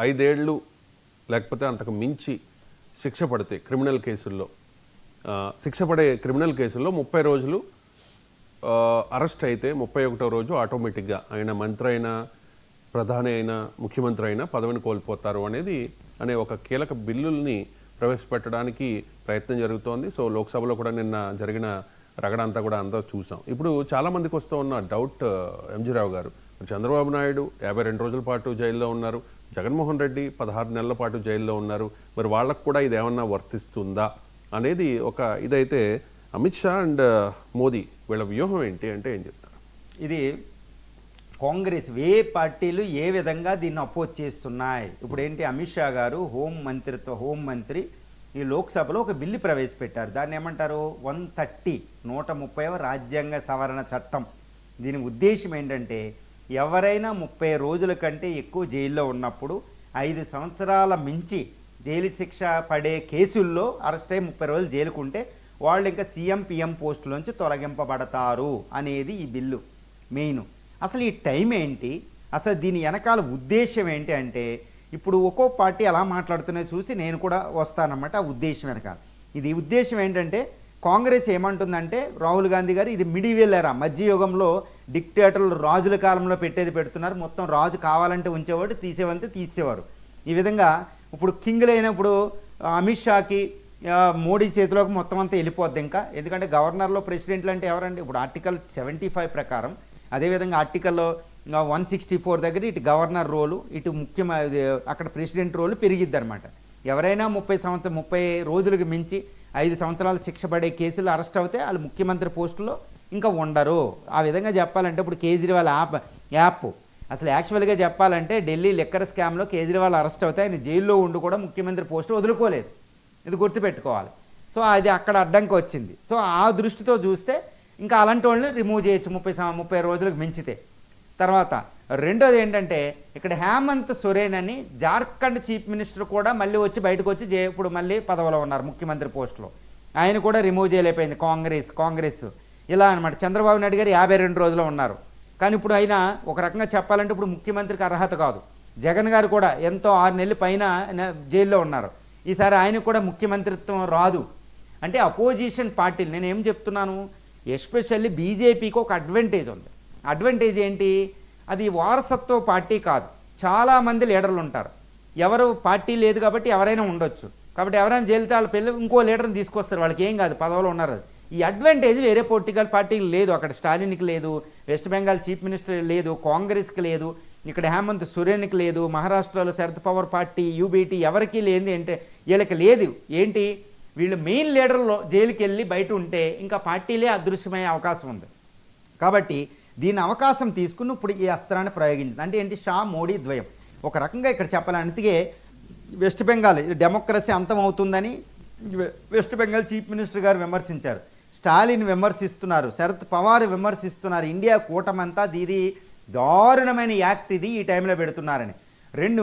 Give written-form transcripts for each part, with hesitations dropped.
5 ఏళ్ళు లేకపోతే అంతకు మించి శిక్ష పడితే క్రిమినల్ కేసుల్లో శిక్ష పడే క్రిమినల్ కేసుల్లో 30 రోజులు అరెస్ట్ అయితే 31వ రోజు ఆటోమేటిక్గా ఆయన మంత్రి అయినా ప్రధాని అయినా ముఖ్యమంత్రి అయినా పదవిని కోల్పోతారు అనే ఒక కీలక బిల్లుల్ని ప్రవేశపెట్టడానికి ప్రయత్నం జరుగుతోంది. సో లోక్సభలో కూడా నిన్న జరిగిన రగడంతా కూడా అంతా చూసాం. ఇప్పుడు చాలామందికి వస్తూ ఉన్న డౌట్ ఎంజీ రావు గారు, చంద్రబాబు నాయుడు 52 రోజుల పాటు జైల్లో ఉన్నారు, జగన్మోహన్ రెడ్డి 16 నెలల పాటు జైల్లో ఉన్నారు, మరి వాళ్ళకు కూడా ఇది ఏమన్నా వర్తిస్తుందా అనేది ఒక ఇదైతే అమిత్ షా అండ్ మోదీ వీళ్ళ వ్యూహం ఏంటి అంటే ఏం చెప్తారు? ఇది కాంగ్రెస్ పార్టీలు ఏ విధంగా దీన్ని అపోజ్ చేస్తున్నాయి. ఇప్పుడు ఏంటి, అమిత్ షా గారు హోంమంత్రి ఈ లోక్సభలో ఒక బిల్లు ప్రవేశపెట్టారు. దాన్ని ఏమంటారు, 130వ రాజ్యాంగ సవరణ చట్టం. దీని ఉద్దేశం ఏంటంటే ఎవరైనా 30 రోజుల కంటే ఎక్కువ జైల్లో ఉన్నప్పుడు 5 సంవత్సరాల మించి జైలు శిక్ష పడే కేసుల్లో అరెస్ట్ అయ్యి 30 రోజులు జైలుకుంటే వాళ్ళు ఇంకా సీఎం పిఎం పోస్టులోంచి తొలగింపబడతారు అనేది ఈ బిల్లు మెయిన్. అసలు ఈ టైం ఏంటి, అసలు దీని వెనకాల ఉద్దేశం ఏంటి అంటే, ఇప్పుడు ఒక్కో పార్టీ అలా మాట్లాడుతున్నాయి చూసి నేను కూడా వస్తానన్నమాట. ఆ ఉద్దేశం వెనకాల ఇది ఉద్దేశం ఏంటంటే, కాంగ్రెస్ ఏమంటుందంటే రాహుల్ గాంధీ గారు ఇది మిడివెల్ ఎరా, మధ్యయుగంలో డిక్టేటర్లు రాజుల కాలంలో పెట్టేది పెడుతున్నారు. మొత్తం రాజు కావాలంటే ఉంచేవాడు, తీసేవంతే తీసేవారు. ఈ విధంగా ఇప్పుడు కింగ్లు అయినప్పుడు అమిత్ షాకి మోడీ చేతిలోకి మొత్తం అంతా వెళ్ళిపోద్ది ఇంకా. ఎందుకంటే గవర్నర్లో ప్రెసిడెంట్లు అంటే ఎవరండి, ఇప్పుడు ఆర్టికల్ 75 ప్రకారం, అదేవిధంగా ఆర్టికల్లో 164 దగ్గర ఇటు గవర్నర్ రోలు ఇటు అక్కడ ప్రెసిడెంట్ రోలు పెరిగిద్ది అనమాట. ఎవరైనా 30 రోజులకు మించి 5 సంవత్సరాలు శిక్ష పడే కేసులు అరెస్ట్ అవుతే వాళ్ళు ముఖ్యమంత్రి పోస్టులో ఇంకా ఉండరు. ఆ విధంగా చెప్పాలంటే ఇప్పుడు కేజ్రీవాల్ యాప్ అసలు యాక్చువల్గా చెప్పాలంటే ఢిల్లీ లిక్కర్ స్కామ్లో కేజ్రీవాల్ అరెస్ట్ అవుతే ఆయన జైల్లో ఉండి కూడా ముఖ్యమంత్రి పోస్టు వదులుకోలేదు. ఇది గుర్తుపెట్టుకోవాలి. సో అది అక్కడ అడ్డంకి వచ్చింది. సో ఆ దృష్టితో చూస్తే ఇంకా అలాంటి వాళ్ళని రిమూవ్ చేయొచ్చు 30 రోజులకు మించితే. తర్వాత రెండోది ఏంటంటే, ఇక్కడ హేమంత్ సోరెన్ అని జార్ఖండ్ చీఫ్ మినిస్టర్ కూడా మళ్ళీ వచ్చి బయటకు వచ్చి ఇప్పుడు మళ్ళీ పదవిలో ఉన్నారు ముఖ్యమంత్రి పోస్టులో. ఆయన కూడా రిమూవ్ చేయలేకపోయింది కాంగ్రెస్. ఇలా అనమాట. చంద్రబాబు నాయుడు గారు 52 రోజులు ఉన్నారు. కానీ ఇప్పుడు ఆయన ఒక రకంగా చెప్పాలంటే ఇప్పుడు ముఖ్యమంత్రికి అర్హత కాదు. జగన్ గారు కూడా ఎంతో 6 నెలల పైన జైల్లో ఉన్నారు. ఈసారి ఆయనకు కూడా ముఖ్యమంత్రిత్వం రాదు. అంటే అపోజిషన్ పార్టీలు, నేను ఏం చెప్తున్నాను, ఎస్పెషల్లీ బీజేపీకి ఒక అడ్వాంటేజ్ ఉంది. అడ్వాంటేజ్ ఏంటి, అది వారసత్వ పార్టీ కాదు. చాలామంది లీడర్లు ఉంటారు. ఎవరు పార్టీ లేదు కాబట్టి ఎవరైనా ఉండొచ్చు. కాబట్టి ఎవరైనా జైలుతో వాళ్ళ పిల్లలు ఇంకో లీడర్ని తీసుకొస్తారు, వాళ్ళకి ఏం కాదు, పదవిలో ఉన్నారు. ఈ అడ్వాంటేజ్ వేరే పొలిటికల్ పార్టీకి లేదు. అక్కడ స్టాలిన్కి లేదు, వెస్ట్ బెంగాల్ చీఫ్ మినిస్టర్ లేదు, కాంగ్రెస్కి లేదు, ఇక్కడ హేమంత్ సోరెన్కి లేదు, మహారాష్ట్రలో శరద్ పవార్ పార్టీ యూబీటీ ఎవరికీ లేనిది అంటే వీళ్ళకి లేదు. ఏంటి, వీళ్ళు మెయిన్ లీడర్లో జైలుకి వెళ్ళి బయట ఉంటే ఇంకా పార్టీలే అదృశ్యమయ్యే అవకాశం ఉంది. కాబట్టి దీని అవకాశం తీసుకుని ఇప్పుడు ఈ అస్త్రాన్ని ప్రయోగించింది. అంటే ఏంటి, షా మోడీ ద్వయం. ఒక రకంగా ఇక్కడ చెప్పాలంటే వెస్ట్ బెంగాల్ డెమోక్రసీ అంతమవుతుందని వెస్ట్ బెంగాల్ చీఫ్ మినిస్టర్ గారు విమర్శించారు, స్టాలిన్ విమర్శిస్తున్నారు, శరద్ పవార్ విమర్శిస్తున్నారు. ఇండియా కూటమంతా ఇది దారుణమైన యాక్ట్ ఇది ఈ టైంలో పెడుతున్నారని.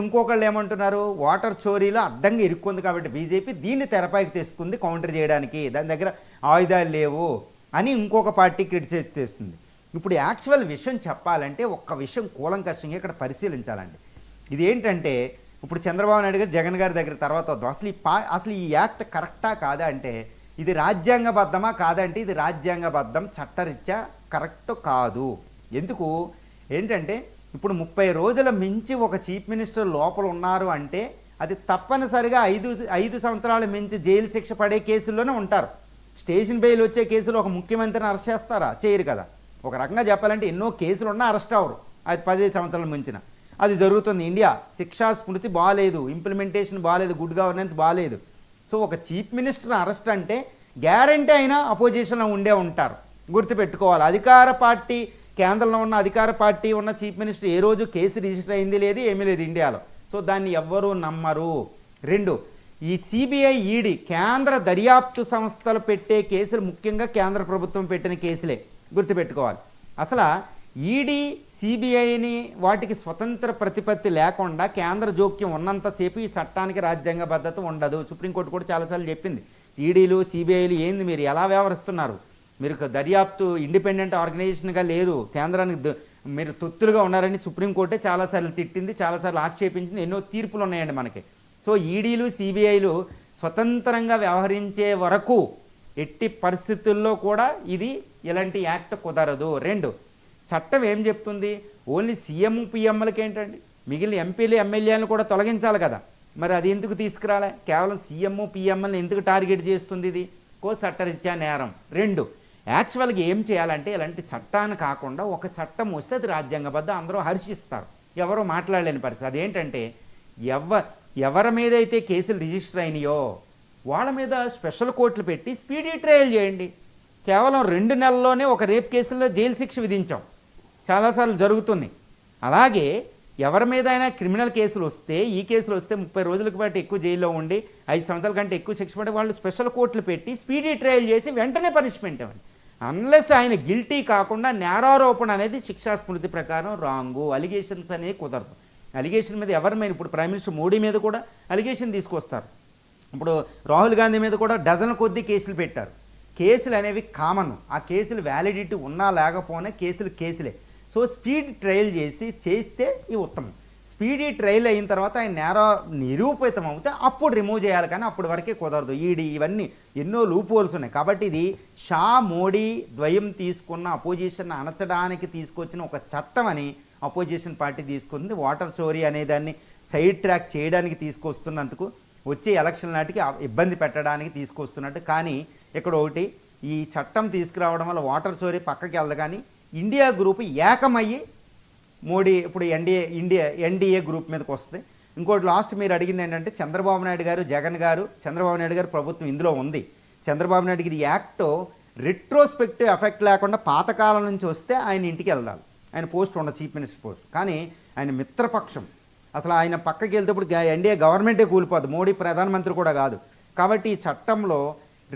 ఇంకొకళ్ళు ఏమంటున్నారు, వాటర్ చోరీలో అడ్డంగా ఇరుక్కుంది కాబట్టి బీజేపీ దీన్ని తెరపైకి తెచ్చుకుంది కౌంటర్ చేయడానికి, దాని దగ్గర ఆయుధాలు లేవు అని ఇంకొక పార్టీ క్రిటిసైజ్ చేస్తుంది. ఇప్పుడు యాక్చువల్ విషయం చెప్పాలంటే ఒక్క విషయం కూలంకషంగా ఇక్కడ పరిశీలించాలండి. ఇది ఏంటంటే, ఇప్పుడు చంద్రబాబు నాయుడు గారు జగన్ గారి దగ్గర తర్వాత వద్దాం. అసలు ఈ యాక్ట్ కరెక్టా కాదా అంటే, ఇది రాజ్యాంగబద్ధమా కాదంటే ఇది రాజ్యాంగబద్ధం, చట్టరీత్యా కరెక్ట్ కాదు. ఎందుకు ఏంటంటే, ఇప్పుడు 30 రోజుల మించి ఒక చీఫ్ మినిస్టర్ లోపల ఉన్నారు అంటే అది తప్పనిసరిగా 5 సంవత్సరాల మించి జైలు శిక్ష పడే కేసుల్లోనే ఉంటారు. స్టేషన్ బెయిల్ వచ్చే కేసులు ఒక ముఖ్యమంత్రిని అరెస్ట్ చేస్తారా? చేయరు కదా. ఒక రకంగా చెప్పాలంటే ఎన్నో కేసులు ఉన్నా అరెస్ట్ అవ్వరు, అది 15 సంవత్సరాల మించిన. అది జరుగుతుంది. ఇండియా శిక్షా స్మృతి బాగాలేదు, ఇంప్లిమెంటేషన్ బాగాలేదు, గుడ్ గవర్నెన్స్ బాగాలేదు. సో ఒక చీఫ్ మినిస్టర్ అరెస్ట్ అంటే గ్యారంటీ అయినా అపోజిషన్లో ఉంటారు, గుర్తుపెట్టుకోవాలి. అధికార పార్టీ, కేంద్రంలో ఉన్న అధికార పార్టీ ఉన్న చీఫ్ మినిస్టర్ ఏ రోజు కేసు రిజిస్టర్ అయింది లేదు, ఏమీ లేదు ఇండియాలో. సో దాన్ని ఎవ్వరూ నమ్మరు. ఈ సిబిఐ ఈడీ కేంద్ర దర్యాప్తు సంస్థలు పెట్టే కేసులు ముఖ్యంగా కేంద్ర ప్రభుత్వం పెట్టిన కేసులే, గుర్తుపెట్టుకోవాలి. అసలు ఈడీ సిబిఐని వాటికి స్వతంత్ర ప్రతిపత్తి లేకుండా కేంద్ర జోక్యం ఉన్నంతసేపు ఈ చట్టానికి రాజ్యాంగబద్ధత ఉండదు. సుప్రీంకోర్టు కూడా చాలాసార్లు చెప్పింది, ఈడీలు సిబిఐలు ఏంది, మీరు ఎలా వ్యవహరిస్తున్నారు, మీరు దర్యాప్తు ఇండిపెండెంట్ ఆర్గనైజేషన్గా లేరు, కేంద్రానికి మీరు తొత్తులుగా ఉన్నారని సుప్రీంకోర్టే చాలాసార్లు తిట్టింది, చాలాసార్లు ఆక్షేపించింది, ఎన్నో తీర్పులు ఉన్నాయండి మనకి. సో ఈడీలు సిబిఐలు స్వతంత్రంగా వ్యవహరించే వరకు ఎట్టి పరిస్థితుల్లో కూడా ఇది ఇలాంటి యాక్ట్ కుదరదు. 2, చట్టం ఏం చెప్తుంది? ఓన్లీ సీఎం పిఎంలకి ఏంటండి, మిగిలిన ఎంపీలు ఎమ్మెల్యేలను కూడా తొలగించాలి కదా. మరి అది ఎందుకు తీసుకురాలే? కేవలం సీఎం పిఎంఎల్ని ఎందుకు టార్గెట్ చేస్తుంది? ఇది చట్టరీత్యా నేరం. 2, యాక్చువల్గా ఏం చేయాలంటే ఇలాంటి చట్టాన్ని కాకుండా ఒక చట్టం వస్తే అది రాజ్యాంగబద్ధ, అందరూ హర్షిస్తారు, ఎవరో మాట్లాడలేని పరిస్థితి. అదేంటంటే ఎవరి మీద అయితే కేసులు రిజిస్టర్ అయినాయో వాళ్ళ మీద స్పెషల్ కోర్టులు పెట్టి స్పీడీ ట్రయల్ చేయండి. కేవలం 2 నెలల్లోనే ఒక రేప్ కేసులో జైలు శిక్ష విధించాం, చాలాసార్లు జరుగుతుంది. అలాగే ఎవరి మీద అయినా క్రిమినల్ కేసులు వస్తే, ఈ కేసులు వస్తే 30 రోజులకు పాటు ఎక్కువ జైల్లో ఉండి 5 సంవత్సరాల కంటే ఎక్కువ శిక్ష పడి వాళ్ళు స్పెషల్ కోర్టులు పెట్టి స్పీడీ ట్రయల్ చేసి వెంటనే పనిష్మెంట్ ఇవ్వండి. అన్లెస్ ఆయన గిల్టీ కాకుండా నేరారోపణ అనేది శిక్షా స్మృతి ప్రకారం రాంగు, అలిగేషన్స్ అనేది కుదరదు. అలిగేషన్ మీద ఎవరి మీద, ఇప్పుడు ప్రైమ్ మినిస్టర్ మోడీ మీద కూడా అలిగేషన్ తీసుకొస్తారు. ఇప్పుడు రాహుల్ గాంధీ మీద కూడా డజన్ కొద్దీ కేసులు పెట్టారు. కేసులు అనేవి కామన్, ఆ కేసులు వ్యాలిడిటీ ఉన్నా లేకపోయినా కేసులే. సో స్పీడ్ ట్రయల్ చేస్తే ఈ ఉత్తమం. స్పీడీ ట్రయల్ అయిన తర్వాత ఆయన నిరూపితం అవుతే అప్పుడు రిమూవ్ చేయాలి, కానీ అప్పటి వరకే కుదరదు. ఈడీ ఇవన్నీ ఎన్నో లూప్ హోల్స్ ఉన్నాయి. కాబట్టి ఇది షా మోడీ ద్వయం తీసుకున్న అపోజిషన్ అణచడానికి తీసుకొచ్చిన ఒక చట్టం అని అపోజిషన్ పార్టీ తీసుకుంది. వాటర్ చోరీ అనే దాన్ని సైడ్ ట్రాక్ చేయడానికి తీసుకొస్తున్నందుకు, వచ్చే ఎలక్షన్ నాటికి ఇబ్బంది పెట్టడానికి తీసుకొస్తున్నట్టు. కానీ ఇక్కడ ఒకటి, ఈ చట్టం తీసుకురావడం వల్ల వాటర్ చోరీ పక్కకి వెళ్ళదు, కానీ ఇండియా గ్రూప్ ఏకమయ్యి మోడీ ఇప్పుడు ఎన్డీఏ గ్రూప్ మీదకి వస్తుంది. ఇంకోటి లాస్ట్ మీరు అడిగింది ఏంటంటే చంద్రబాబు నాయుడు గారు, జగన్ గారు, చంద్రబాబు నాయుడు గారు ప్రభుత్వం ఇందులో ఉంది. చంద్రబాబు నాయుడు గారి యాక్ట్ రిట్రోస్పెక్టివ్ ఎఫెక్ట్ లేకుండా పాతకాలం నుంచి వస్తే ఆయన ఇంటికి వెళ్ళాలి, ఆయన పోస్ట్ ఉండదు, చీఫ్ మినిస్టర్ పోస్ట్. కానీ ఆయన మిత్రపక్షం, అసలు ఆయన పక్కకి వెళ్తేప్పుడు ఎన్డీఏ గవర్నమెంటే కూలిపోదు, మోడీ ప్రధానమంత్రి కూడా కాదు. కాబట్టి ఈ చట్టంలో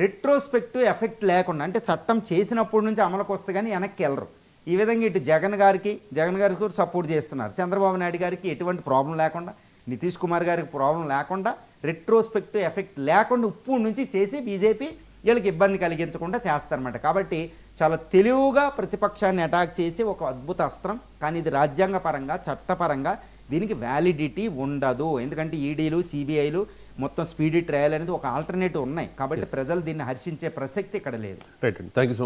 రిట్రోస్పెక్టివ్ ఎఫెక్ట్ లేకుండా, అంటే చట్టం చేసినప్పటి నుంచి అమలుకు వస్తే కానీ వెనక్కి వెళ్ళరు. ఈ విధంగా ఇటు జగన్ గారికి కూడా సపోర్ట్ చేస్తున్నారు. చంద్రబాబు నాయుడు గారికి ఎటువంటి ప్రాబ్లం లేకుండా, నితీష్ కుమార్ గారికి ప్రాబ్లం లేకుండా, రిట్రోస్పెక్టివ్ ఎఫెక్ట్ లేకుండా ఇప్పుడు నుంచి చేసి బీజేపీ వీళ్ళకి ఇబ్బంది కలిగించకుండా చేస్తారన్నమాట. కాబట్టి చాలా తెలివిగా ప్రతిపక్షాన్ని అటాక్ చేసి ఒక అద్భుత అస్త్రం. కానీ ఇది రాజ్యాంగపరంగా, చట్టపరంగా దీనికి వ్యాలిడిటీ ఉండదు. ఎందుకంటే ఈడీలు సిబిఐలు మొత్తం స్పీడీ ట్రయల్ అనేది ఒక ఆల్టర్నేటివ్ ఉన్నాయి. కాబట్టి ప్రజలు దీన్ని హర్షించే ప్రసక్తి ఇక్కడ లేదు. రైట్ అండి, థ్యాంక్ యూ సో మచ్.